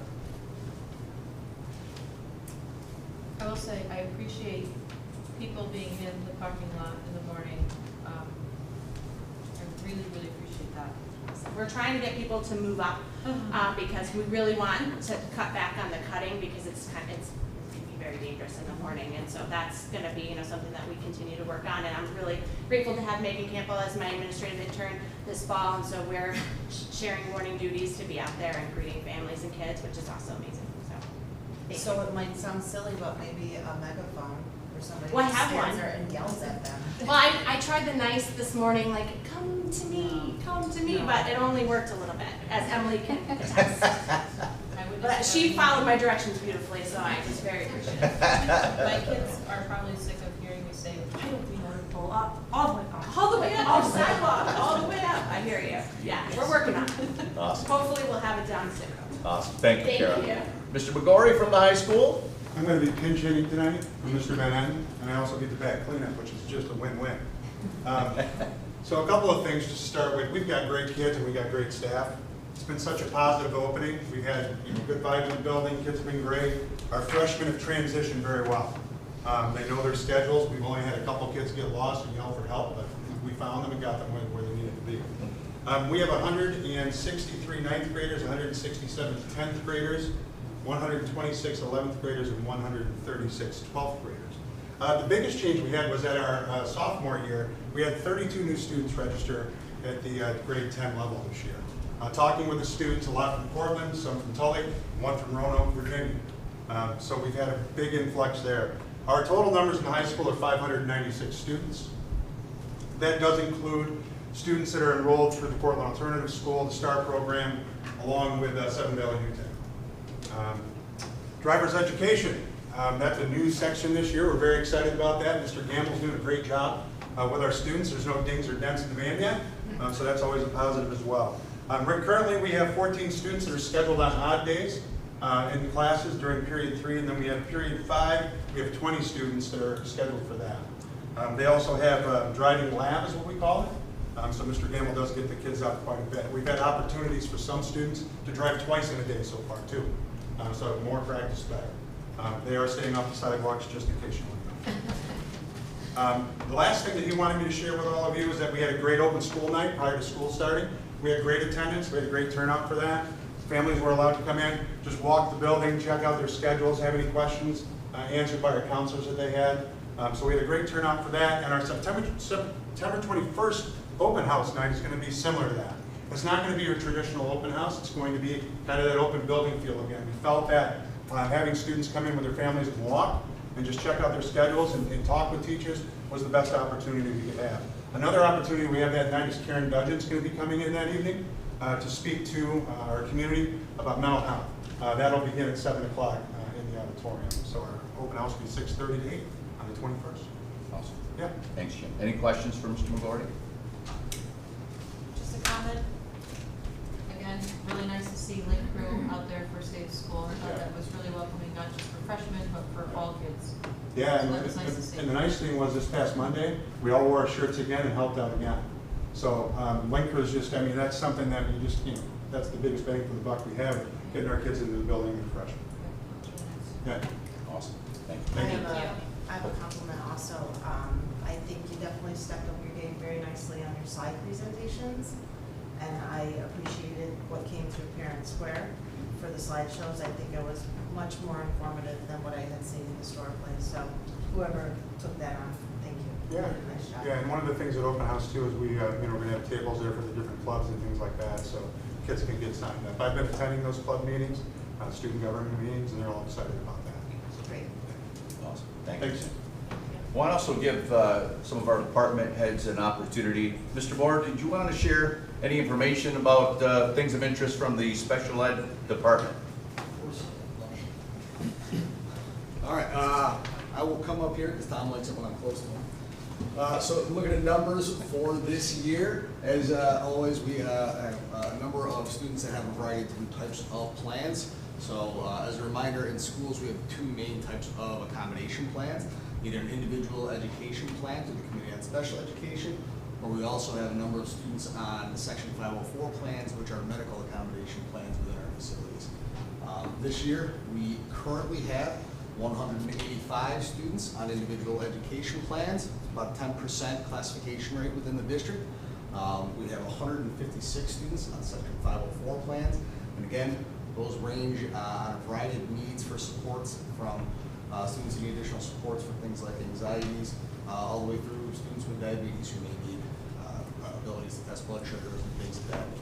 I will say, I appreciate people being in the parking lot in the morning. I really, really appreciate that. We're trying to get people to move up because we really want to cut back on the cutting because it can be very dangerous in the morning, and so that's going to be something that we continue to work on. And I'm really grateful to have Megan Campbell as my administrative intern this fall, and so we're sharing morning duties to be out there and greeting families and kids, which is also amazing. So it might sound silly, but maybe a megaphone or somebody Well, I just have stands one. there and yells at them. Well, I tried the nice this morning, like, come to me, but it only worked a little bit, as Emily can attest. But she followed my directions beautifully, so I was very appreciative. My kids are probably sick of hearing me say, I don't mean to pull up, all the way up. All the way up, the sidewalk, all the way up. I hear you. Yeah, we're working on it. Awesome. Hopefully we'll have it done soon. Awesome. Thank you, Kara. Thank you. Mr. McGorry from the high school. I'm going to be pinch hitting tonight for Mr. Van Enden, and I also get the back cleanup, which is just a win-win. So a couple of things just to start with. We've got great kids and we got great staff. It's been such a positive opening. We've had good vibes in the building. Kids have been great. Our freshmen have transitioned very well. They know their schedules. We've only had a couple kids get lost and yell for help, but we found them and got them where they needed to be. We have 163 9th graders, 167 10th graders, 126 11th graders, and 136 12th graders. The biggest change we had was at our sophomore year. We had 32 new students register at the grade 10 level this year. Talking with the students, a lot from Portland, some from Tully, one from Roanoke, Virginia. So we've had a big influx there. Our total numbers in the high school are 596 students. That does include students that are enrolled through the Portland Alternative School, the STAR program, along with Seven Valley UTEC. Driver's education, that's a new section this year. We're very excited about that. Mr. Gamble's doing a great job with our students. There's no dings or dents in the van yet, so that's always a positive as well. Currently, we have 14 students that are scheduled on odd days in classes during period 3, and then we have period 5. We have 20 students that are scheduled for that. They also have driving lab, is what we call it. So Mr. Gamble does get the kids out quite a bit. We've had opportunities for some students to drive twice in a day so far, too. So more practice better. They are staying off the sidewalks just in case you want to know. The last thing that he wanted me to share with all of you is that we had a great open school night prior to school starting. We had great attendance. We had a great turnout for that. Families were allowed to come in, just walk the building, check out their schedules, have any questions answered by our counselors that they had. So we had a great turnout for that. And our September 21st open house night is going to be similar to that. It's not going to be your traditional open house. It's going to be kind of that open building feel again. We felt that having students come in with their families and walk and just check out their schedules and talk with teachers was the best opportunity we could have. Another opportunity we have that night is Karen Dudgeon's going to be coming in that evening to speak to our community about mental health. That'll begin at 7 o'clock in the auditorium. So our open house will be 6:30 to 8 on the 21st. Awesome. Yeah. Thanks, Jim. Any questions for Mr. McGordy? Just a comment. Again, really nice to see Link Crew out there first day of school. I thought that was really welcoming, not just for freshmen, but for all kids. Yeah, So that was nice to see. and the nice thing was this past Monday, we all wore our shirts again and helped out again. So Link Crew is just, I mean, that's something that you just, that's the biggest bang for the buck we have, getting our kids into the building and freshmen. Yeah. Awesome. Thank you. Thank you. I have a compliment also. I think you definitely stepped up your game very nicely on your slide presentations. And I appreciated what came through Parent Square for the slideshows. I think it was much more informative than what I had seen historically. So whoever took that on, thank you. Yeah. You did a nice job. Yeah, and one of the things at Open House too is we, we're going to have tables there for the different clubs and things like that, so kids can get signed up. I've been attending those club meetings, student government meetings, and they're all excited about that. Great. Awesome. Thank you. Thanks. I want to also give some of our department heads an opportunity. Mr. Moore, did you want to share any information about things of interest from the special ed department? All right, I will come up here because Tom likes it when I'm close to him. So looking at numbers for this year, as always, we have a number of students that have a variety of different types of plans. So as a reminder, in schools we have two main types of accommodation plans, either an individual education plan through the Committee on Special Education, or we also have a number of students on the Section 504 plans, which are medical accommodation plans within our facilities. This year, we currently have 185 students on individual education plans, about 10% classification rate within the district. We have 156 students on Section 504 plans, and again, those range on a variety of needs for supports from students who need additional supports for things like anxieties, all the way through students with diabetes who may need abilities to test blood sugars and things of that nature.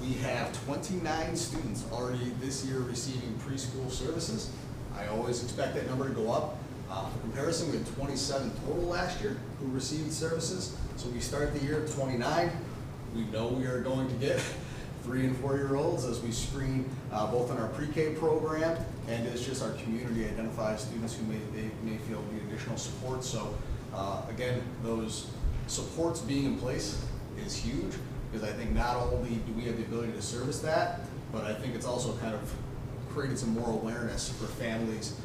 We have 29 students already this year receiving preschool services. I always expect that number to go up. For comparison, we had 27 total last year who received services. So we start the year at 29. We know we are going to get 3 and 4 year olds as we screen both in our pre-K program and as just our community identifies students who may feel need additional support. So again, those supports being in place is huge because I think not only do we have the ability to service that, but I think it's also kind of created some more awareness for families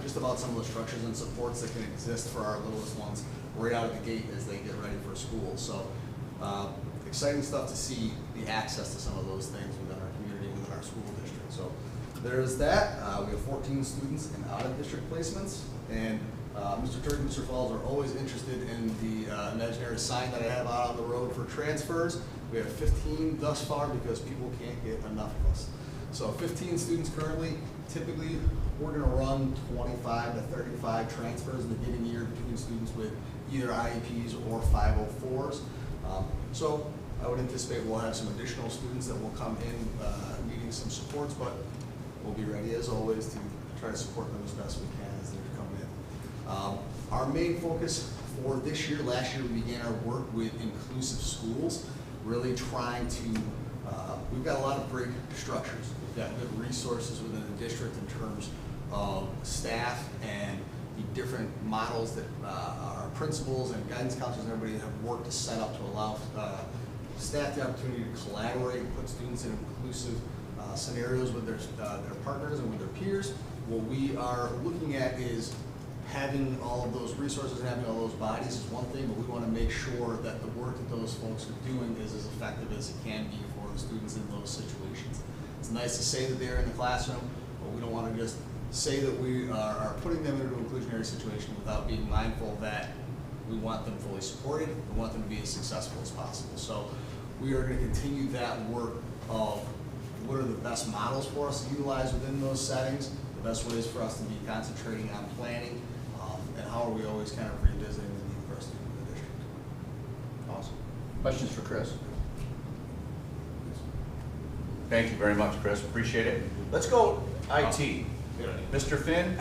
just about some of the structures and supports that can exist for our littlest ones right out of the gate as they get ready for school. So exciting stuff to see the access to some of those things within our community, within our school district. So there's that. We have 14 students in out-of-district placements, and Mr. Turk and Mr. Falls are always interested in the imaginary sign that I have out on the road for transfers. We have 15 thus far because people can't get enough of us. So 15 students currently. Typically, we're going to run 25 to 35 transfers in the given year between students with either IEPs or 504s. So I would anticipate we'll have some additional students that will come in needing some supports, but we'll be ready as always to try to support them as best we can as they come in. Our main focus for this year. Last year we began our work with inclusive schools, really trying to, we've got a lot of great structures. We've got good resources within the district in terms of staff and the different models that our principals and guidance counselors and everybody have worked to set up to allow staff the opportunity to collaborate and put students in inclusive scenarios with their partners and with their peers. What we are looking at is having all of those resources and having all those bodies is one thing, but we want to make sure that the work that those folks are doing is as effective as it can be for the students in those situations. It's nice to say that they're in the classroom, but we don't want to just say that we are putting them into an inclusionary situation without being mindful that we want them fully supported, we want them to be as successful as possible. So we are going to continue that work of what are the best models for us to utilize within those settings, the best ways for us to be concentrating on planning, and how are we always kind of revisiting the need for our student in the district. Awesome. Questions for Chris? Thank you very much, Chris. Appreciate it. Let's go IT. Mr. Finn?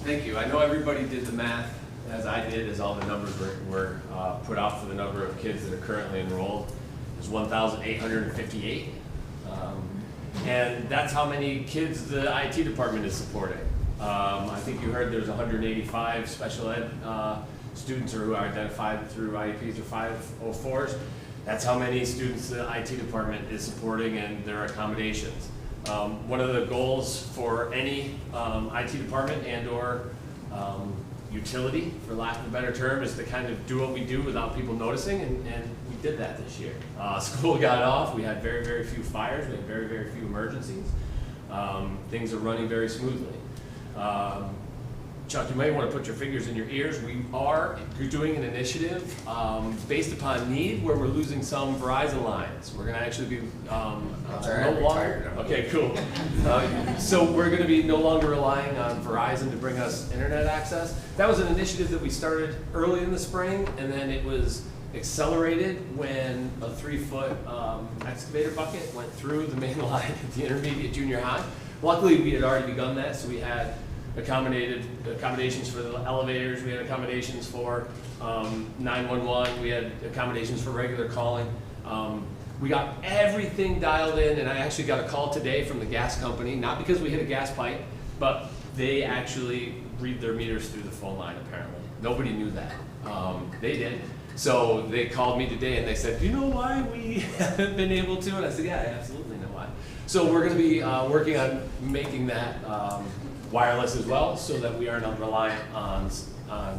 Thank you. I know everybody did the math as I did, as all the numbers were put out for the number of kids that are currently enrolled. There's 1,858. And that's how many kids the IT department is supporting. I think you heard there's 185 special ed students who are identified through IEPs or 504s. That's how many students the IT department is supporting and their accommodations. One of the goals for any IT department and or utility, for lack of a better term, is to kind of do what we do without people noticing, and we did that this year. School got off, we had very, very few fires, we had very, very few emergencies. Things are running very smoothly. Chuck, you may want to put your fingers in your ears. We are doing an initiative based upon need where we're losing some Verizon lines. We're going to actually be no longer. Okay, cool. So we're going to be no longer relying on Verizon to bring us internet access. That was an initiative that we started early in the spring, and then it was accelerated when a 3-foot excavator bucket went through the main line at the intermediate junior high. Luckily, we had already begun that, so we had accommodations for the elevators, we had accommodations for 911, we had accommodations for regular calling. We got everything dialed in, and I actually got a call today from the gas company, not because we hit a gas pipe, but they actually read their meters through the phone line apparently. Nobody knew that. They did. So they called me today and they said, do you know why we haven't been able to? And I said, yeah, I absolutely know why. So we're going to be working on making that wireless as well, so that we are not reliant on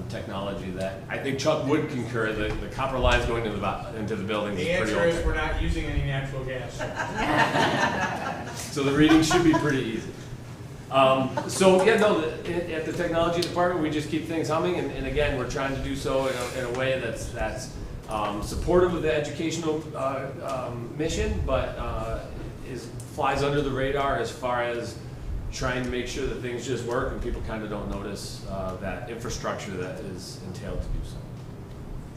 technology that I think Chuck would concur that the copper lines going into the building The is pretty answer is old. we're not using any natural gas. So the reading should be pretty easy. So yeah, no, at the technology department, we just keep things humming, and again, we're trying to do so in a way that's supportive of the educational mission, but flies under the radar as far as trying to make sure that things just work and people kind of don't notice that infrastructure that is entailed to do so.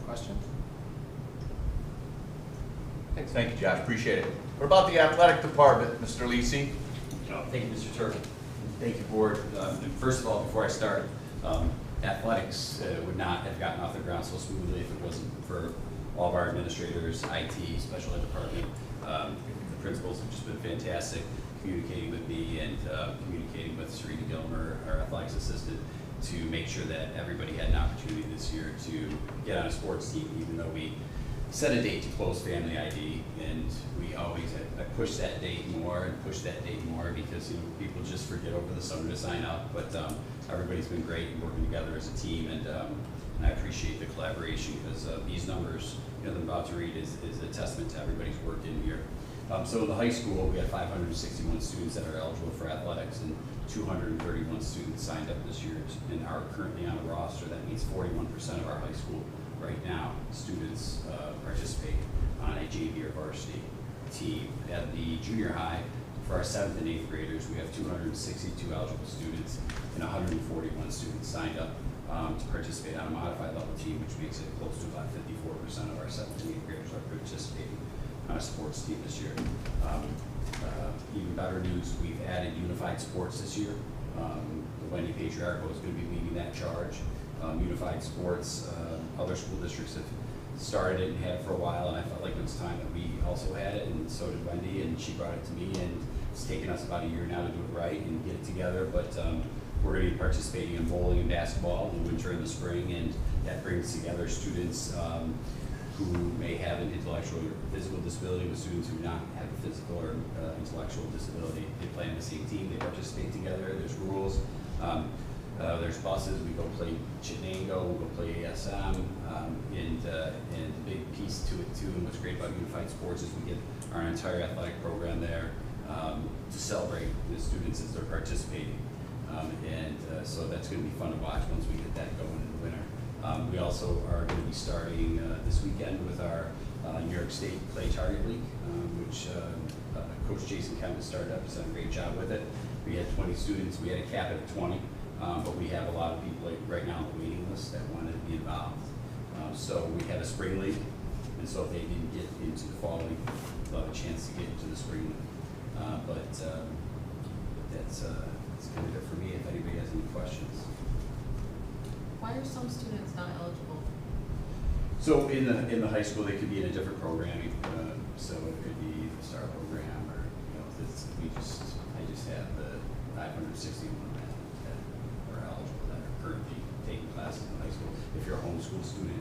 Question? Thanks. Thank you, Josh. Appreciate it. What about the athletic department, Mr. Lisi? Thank you, Mr. Turk. Thank you, board. First of all, before I start, athletics would not have gotten off the ground so smoothly if it wasn't for all of our administrators, IT, special ed department. The principals have just been fantastic communicating with me and communicating with Serena Gilmer, our athletics assistant, to make sure that everybody had an opportunity this year to get on a sports team, even though we set a date to close family ID, and we always I push that date more and push that date more because people just forget over the summer to sign up. But everybody's been great working together as a team, and I appreciate the collaboration because these numbers that I'm about to read is a testament to everybody's work in here. So the high school, we had 561 students that are eligible for athletics, and 231 students signed up this year and are currently on a roster. That means 41% of our high school right now students participate on a JV or varsity team. At the junior high, for our 7th and 8th graders, we have 262 eligible students and 141 students signed up to participate on a modified level team, which makes it close to about 54% of our 7th and 8th graders are participating on a sports team this year. Even better news, we've added unified sports this year. The Wendy Patriarcho is going to be leading that charge. Unified Sports, other school districts have started it and had it for a while, and I felt like it was time that we also had it, and so did Wendy, and she brought it to me, and it's taken us about a year now to do it right and get it together, but we're going to be participating in bowling and basketball in the winter and the spring, and that brings together students who may have an intellectual or physical disability with students who do not have a physical or intellectual disability. They play on the same team, they participate together, there's rules. There's buses, we go play Chittenango, we go play ASM, and the big piece to it too, and what's great about Unified Sports is we get our entire athletic program there to celebrate the students as they're participating. So that's going to be fun to watch once we get that going in the winter. We also are going to be starting this weekend with our New York State Play Target League, which Coach Jason Kemp has started up. He's done a great job with it. We had 20 students. We had a cap at 20. But we have a lot of people right now on the waiting list that wanted to be involved. So we have a spring league, and so if they didn't get into the fall league, they'll have a chance to get into the spring league. That's kind of it for me. If anybody has any questions. Why are some students not eligible? So in the high school, they could be in a different programming. So it could be the STAR program, or I just have the 561 that are eligible that are currently taking classes in high school. If you're a homeschool student,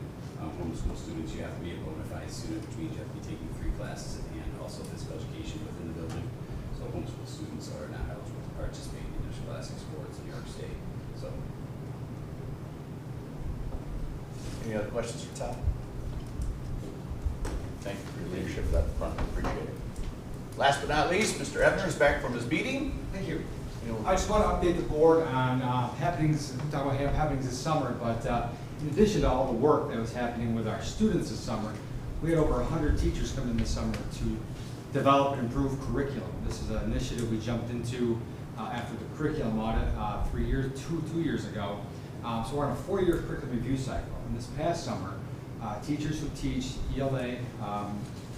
you have to be a bona fide student, which means you have to be taking 3 classes and also physical education within the building. So homeschool students are not eligible to participate in interscholastic sports in New York State. So. Any other questions for Tom? Thank you for your leadership at the front. Appreciate it. Last but not least, Mr. Ebner is back from his meeting. Thank you. I just want to update the board on happenings, talk about happenings this summer, but in addition to all the work that was happening with our students this summer, we had over 100 teachers come in this summer to develop and improve curriculum. This is an initiative we jumped into after the curriculum audit 2 years ago. So we're on a 4-year curriculum review cycle. And this past summer, teachers who teach ELA,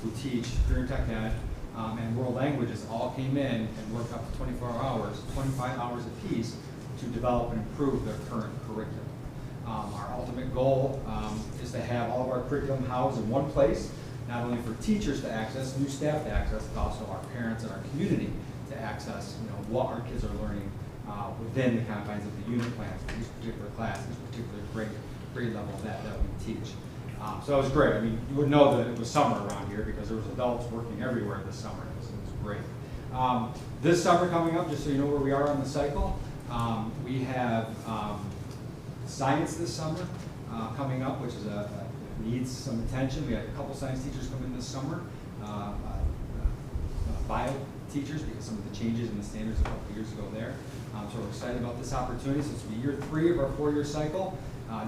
who teach Career and Tech Ed, and world languages all came in and worked up to 25 hours apiece to develop and improve their current curriculum. Our ultimate goal is to have all of our curriculum housed in one place, not only for teachers to access, new staff to access, but also our parents and our community to access what our kids are learning within the confines of the unit plans for each particular class, each particular grade level that we teach. So it was great. I mean, you would know that it was summer around here because there was adults working everywhere this summer. It was great. This summer coming up, just so you know where we are on the cycle, we have science this summer coming up, which is needs some attention. We had a couple science teachers come in this summer, bio teachers, because some of the changes in the standards a couple of years ago there. So we're excited about this opportunity. So this will be year 3 of our 4-year cycle.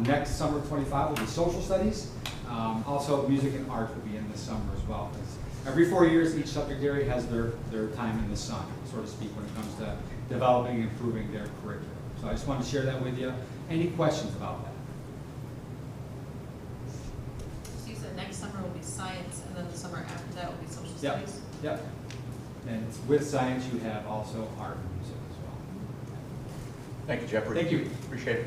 Next summer, 25, will be social studies. Also, music and art will be in this summer as well. Every 4 years, each subject area has their time in the sun, so to speak, when it comes to developing and improving their curriculum. So I just wanted to share that with you. Any questions about that? So you said next summer will be science, and then the summer after that will be social studies? Yep. And it's with science, you have also art and music as well. Thank you, Jeffrey. Thank you. Appreciate it.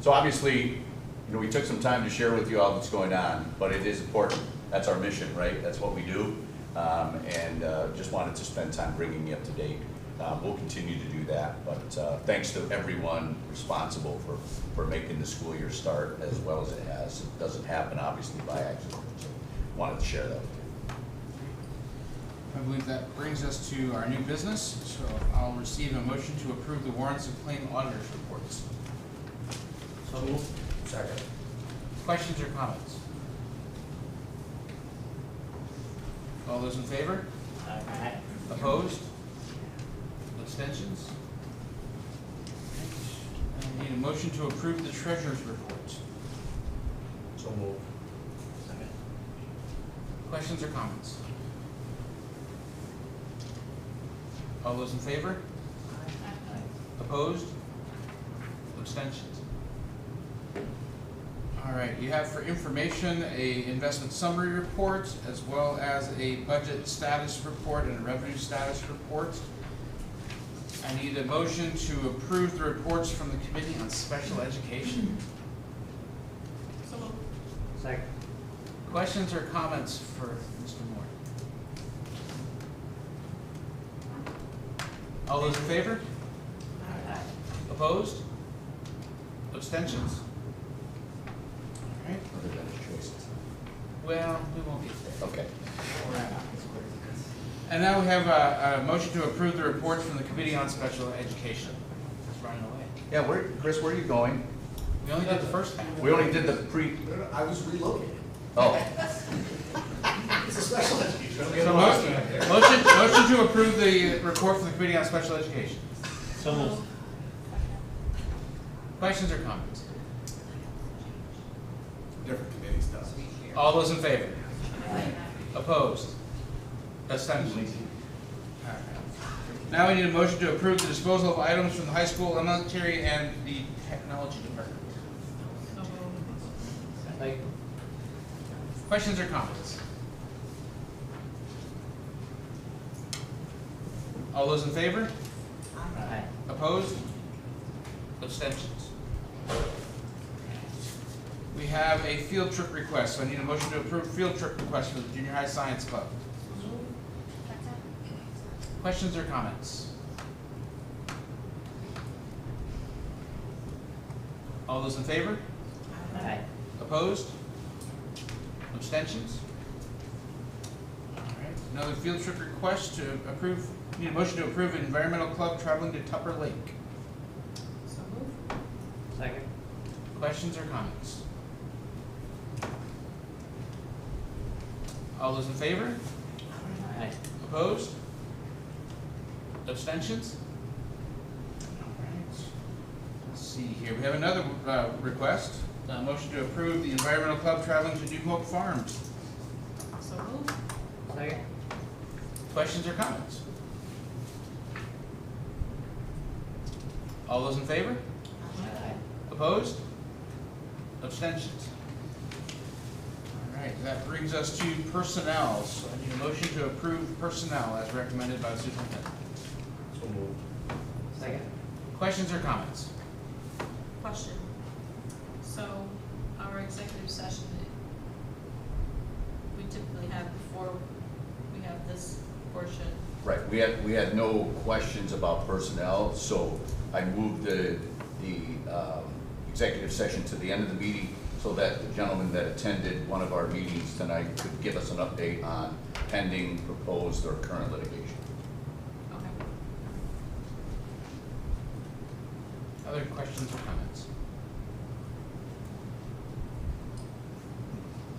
So obviously, we took some time to share with you all what's going on, but it is important. That's our mission, right? That's what we do. Just wanted to spend time bringing you up to date. We'll continue to do that, but thanks to everyone responsible for making the school year start as well as it has. It doesn't happen, obviously, by accident. So wanted to share that with you. I believe that brings us to our new business. So I'll receive a motion to approve the warrants and claim auditors reports. So moved. Second. Questions or comments? All those in favor? Aye. Opposed? Abstentions? I need a motion to approve the treasurer's report. So moved. Second. Questions or comments? All those in favor? Opposed? Abstentions? All right, you have for information a investment summary report as well as a budget status report and a revenue status report. I need a motion to approve the reports from the Committee on Special Education. So moved. Second. Questions or comments for Mr. Moore? All those in favor? Opposed? Abstentions? All right. Other than his choices. Well, we won't get there. Okay. And now we have a motion to approve the reports from the Committee on Special Education. It's running away. Yeah, Chris, where are you going? We only did the first half. We only did the pre. I was relocated. Oh. It's a special education. So motion to approve the report from the Committee on Special Education. So moved. Questions or comments? Different committees does. All those in favor? Opposed? Abstentions? All right. Now we need a motion to approve the disposal of items from the high school, elementary, and the technology department. Questions or comments? All those in favor? Aye. Opposed? Abstentions? We have a field trip request, so I need a motion to approve field trip request for the Junior High Science Club. Questions or comments? All those in favor? Aye. Opposed? Abstentions? All right, another field trip request to approve, need a motion to approve environmental club traveling to Tupper Lake. So moved. Second. Questions or comments? All those in favor? Aye. Opposed? Abstentions? All right. Let's see here. We have another request. Motion to approve the environmental club traveling to New Hope Farms. So moved. Second. Questions or comments? All those in favor? Aye. Opposed? Abstentions? All right, that brings us to personnel. So I need a motion to approve personnel as recommended by the superintendent. So moved. Second. Questions or comments? Question. So our executive session, we typically have before we have this portion. Right, we had no questions about personnel, so I moved the executive session to the end of the meeting so that the gentleman that attended one of our meetings tonight could give us an update on pending, proposed, or current litigation. Okay. Other questions or comments?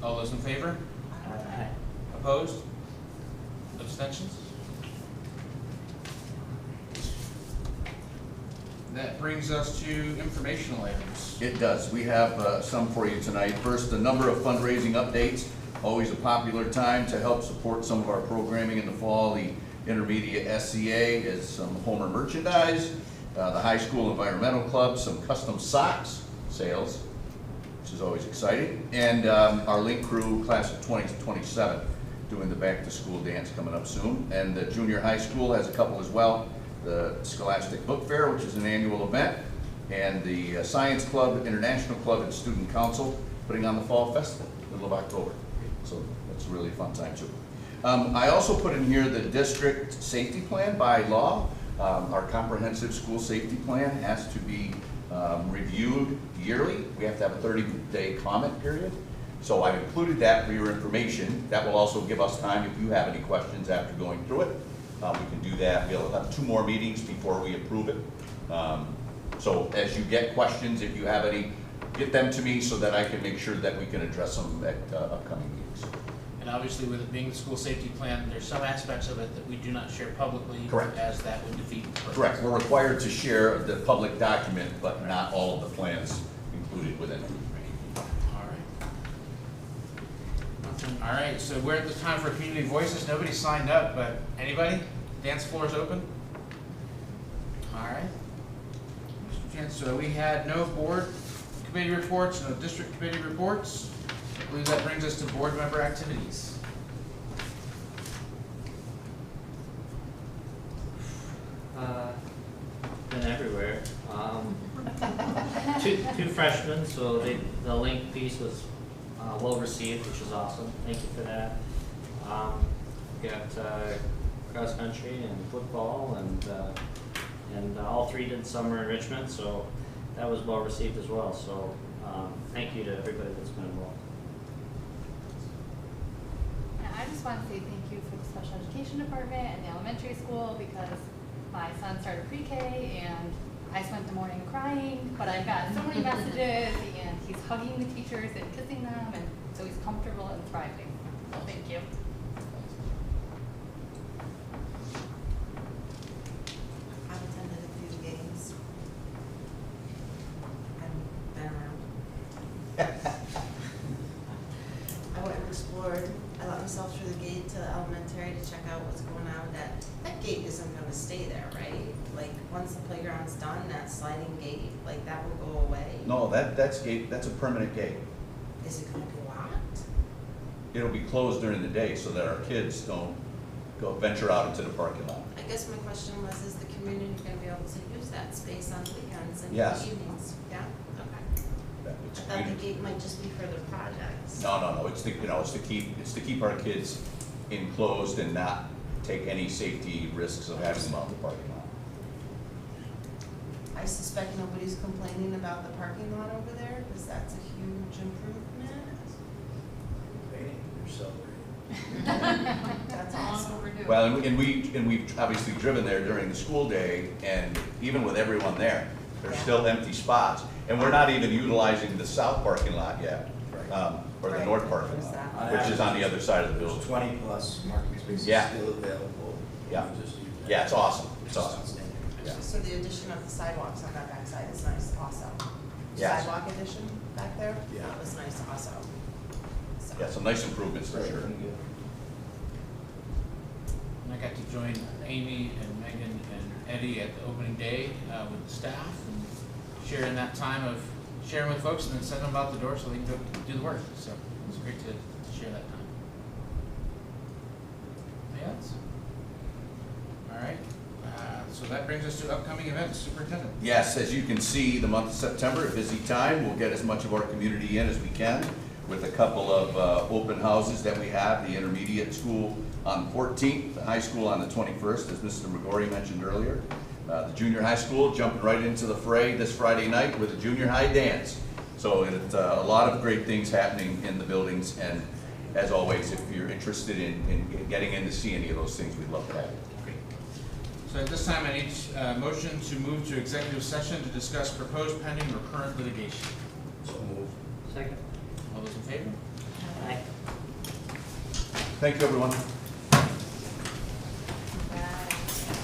All those in favor? Aye. Opposed? Abstentions? That brings us to informational items. It does. We have some for you tonight. First, a number of fundraising updates. Always a popular time to help support some of our programming in the fall. The intermediate SCA is some Homer merchandise. The high school environmental club, some custom socks sales, which is always exciting. And our Link Crew class of 2027 doing the back to school dance coming up soon. And the junior high school has a couple as well. The Scholastic Book Fair, which is an annual event, and the Science Club, International Club, and Student Council putting on the Fall Festival, middle of October. So that's a really fun time too. I also put in here the district safety plan by law. Our comprehensive school safety plan has to be reviewed yearly. We have to have a 30-day comment period. So I've included that for your information. That will also give us time if you have any questions after going through it. We can do that. We'll have 2 more meetings before we approve it. So as you get questions, if you have any, get them to me so that I can make sure that we can address them at upcoming meetings. And obviously with it being the school safety plan, there's some aspects of it that we do not share publicly. Correct. As that would defeat the purpose. Correct. We're required to share the public document, but not all of the plans included within it. All right, so we're at the time for community voices. Nobody signed up, but anybody? Dance floor is open. All right. Mr. Chancellor, we had no board committee reports, no district committee reports. I believe that brings us to board member activities. freshmen, so the link piece was well received, which is awesome. Thank you for that. Got cross country and football, and all three did summer enrichment, so that was well received as well. So thank you to everybody that's been involved. And I just want to say thank you for the special education department and the elementary school, because my son started pre-K and I spent the morning crying, but I've got so many messages and he's hugging the teachers and kissing them, and so he's comfortable and thriving. So thank you. I've attended a few games. I've been around. I went and explored. I let myself through the gate to elementary to check out what's going on with that. That gate isn't gonna stay there, right? Like, once the playground's done, that sliding gate, like, that will go away? No, that's a permanent gate. Is it gonna be locked? It'll be closed during the day so that our kids don't go venture out into the parking lot. I guess my question was, is the community gonna be able to use that space on weekends and Yes. evenings? Yeah, okay. I thought the gate might just be for the projects. No, it's to keep our kids enclosed and not take any safety risks of having them out in the parking lot. I suspect nobody's complaining about the parking lot over there, because that's a huge improvement. That's awesome. Well, and we've obviously driven there during the school day, and even with everyone there, there's still empty spots. And we're not even utilizing the south parking lot yet, or the north parking lot, which is on the other side of the building. 20 plus parking spaces Yeah. still available. Yeah, yeah, it's awesome, it's awesome. Yeah. So the addition of the sidewalks on that backside is nice also. Yes. Sidewalk addition back there? Yeah. That was nice also. So. Yeah, some nice improvements for sure. And I got to join Amy and Megan and Eddie at the opening day with the staff, and sharing that time of sharing with folks, and then send them out the door so they can go do the work. So it was great to share that time. Anything else? All right. So that brings us to upcoming events. Superintendent. Yes, as you can see, the month of September, a busy time. We'll get as much of our community in as we can with a couple of open houses that we have. The intermediate school on the 14th, the high school on the 21st, as Mr. McGorry mentioned earlier. The junior high school jumping right into the fray this Friday night with a junior high dance. So a lot of great things happening in the buildings, and as always, if you're interested in getting in to see any of those things, we'd love to have you. So at this time, I need a motion to move to executive session to discuss proposed pending or current litigation. So move. Second. All those in favor? Aye. Thank you, everyone.